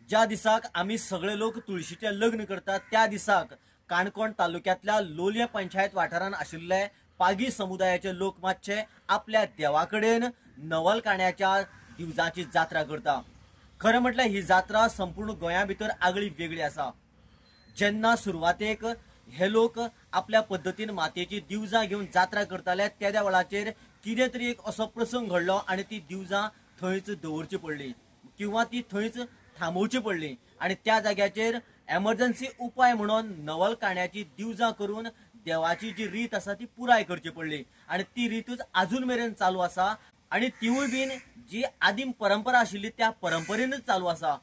ज्या दिसाक आम्ही सगळे लोक तुळशीचे लग्न करतात त्या दिसाक काणकोण तालुक्यातल्या लोलये पंचायत वाठारान आशिल्ले पागी समुदायाचे लोक मातशे आपल्या देवाकडेन नवलकाण्याच्या दिवजाची जात्रा करता। खरं म्हटल्यार ही जात्रा संपूर्ण गोंया भितर आगळी वेगळी आसा। जेन्ना सुरवातेक हे लोक आपल्या पद्धतीन मातयेची दिवजां घेवन जात्रा करताले त्या वेळाचेर कितें तरी एक असो प्रसंग घडलो आणि ती दिवजां थंयच दवरची पडली किंवा ती थंयच थांबोवची पडली आणि त्या जाग्याचेर एमर्जन्सी उपाय म्हणून नवलकाण्याची दिवजां करून देवाची जी रीत आसा ती पुराय करची पडली आणि ती रीतच अजून मेरेन चालू आसा आणि तिवूय बीन जी आदीम परंपरा आशिल्ली त्या परंपरेनच चालू आसा।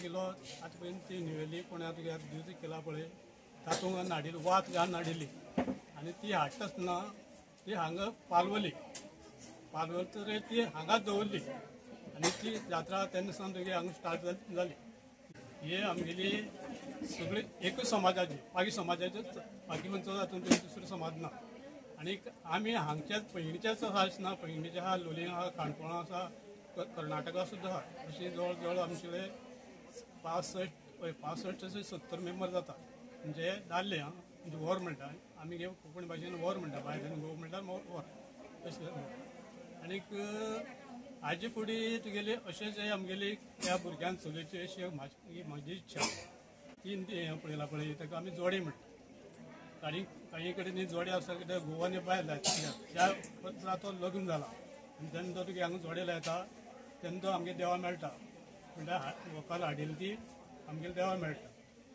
गेलो आतां पर्यंत ती न्हिवेली पुण्यात दिवज केला पळय तातूंत नाडिल्ली वात घालून नाडिल्ली आनी ती हाडटा आसतना ती हांगा पालवली तर ती हांगाच दवरली आनी ती जात्रा तेन्ना सावन तुगे हांगा स्टार्ट जाली। हे आमगेली सगळी एकूच समाजाची पागी समाजाचीच बाकी खंयचो हातूंत दुसरो समाज ना आनी आमी हांगच्याच पैंगीणच्याच आसना पैंगीणीचे आहा लोलयें आहा काणकोणा आसा कर्नाटका सुद्दां आहा अशी जवळ जवळ आमचे 65 ते 70 मेंबर जाता म्हणजे दादले आं म्हणजे वर म्हणटा आमी घेव कोंकणी भाशेन वर म्हणटा भायर गो म्हणटा वर तशें आनीक हाजे फुडें तुगेले अशेंच आमगेली त्या भुरग्यांक चलयेची अशी म्हाजी इच्छा तीन पळयला पळय ताका आमी जोडे म्हणटा काही कडेन जोडे आसा कित्याक गोवानी बायल त्या वर्सा तो लग्न जाला आनी तेन्ना तो तुगे हांगा जोडे लायता तेन्ना तो आमगे देवा मेळटा म्हणल्यार व्हंकल हाडिल्ली ती आमगेले देवा मेळटा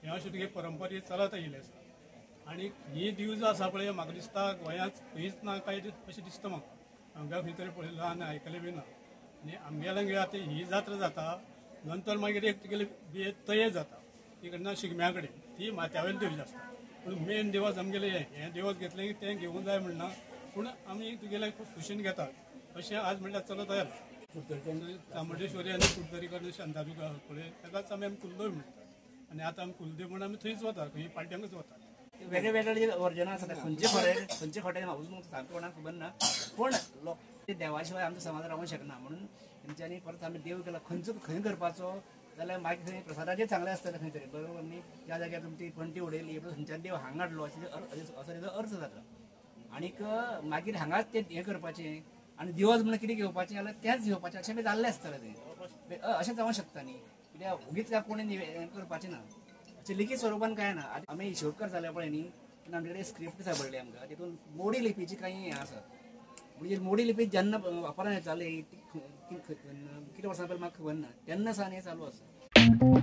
हें अशें तुगे परंपरे चलत आयिल्लें आसा आनी ही दिवज आसा पळय म्हाका दिसता गोंयांत खंयच ना काय अशें दिसता म्हाका हांगा खंय तरी पळयलां आनी आयकलें बी ना आनी आमगेल्या आतां ही जात्रा जाता नंतर मागीर एक तुगेली तये जाता ती कडल्यान शिगम्या कडेन ती माथ्यावयली दिवज आसता पूण मेन दिवस आमगेले हें दिवस घेतलें की तें घेवूंक जाय म्हणना पूण आमी तुगेले खुशीन घेतात अशें आज म्हणल्यार चलत आयलां। चामुंडेश्वरी आनी कुडतरी करून शांतादुर्गा पळय ताकाच आमी कुलदेव म्हणटात आनी आतां आमी कुलदेव म्हणून आमी थंयच वता खंय पाड्यांकच वता। वेगळे वेगळे वर्जना आसा खंयचे खरें खंयचे खोटें म्हाका सारकें कोणाक खबर ना पूण लोक देवा शिवाय आमचो समाज रावूंक शकना म्हणून तेंच्यांनी परत आमी देव केला खंयचो खंय करपाचो जाल्यार मागीर थंय प्रसादाचें चांगलें आसतलें खंय तरी बरोबर न्ही ज्या जाग्यार तुमची फंटी उडयली खंयच्यान देव हांगा हाडलो असो तेजो अर्थ जाता आनीक मागीर हांगाच तें हें करपाचें आनी दिवस म्हणून कितें घेवपाचें जाल्यार तेंच घेवपाचें अशें बी जाल्लें आसतलें तें अशें जावंक शकता न्ही कित्याक उगीच काय कोणी हें करपाचें ना अशें लिखीत स्वरुपान काय ना आमी शेवटकार जाल्या पळय न्ही आमचे कडेन स्क्रिप्ट सापडली आमकां तितून मोडी लिपीची कांय हें आसा म्हणजे मोडी लिपी जेन्ना वापरान येताली किती वर्सां पयलीं म्हाका खबर ना तेन्ना सावन हें चालू आसा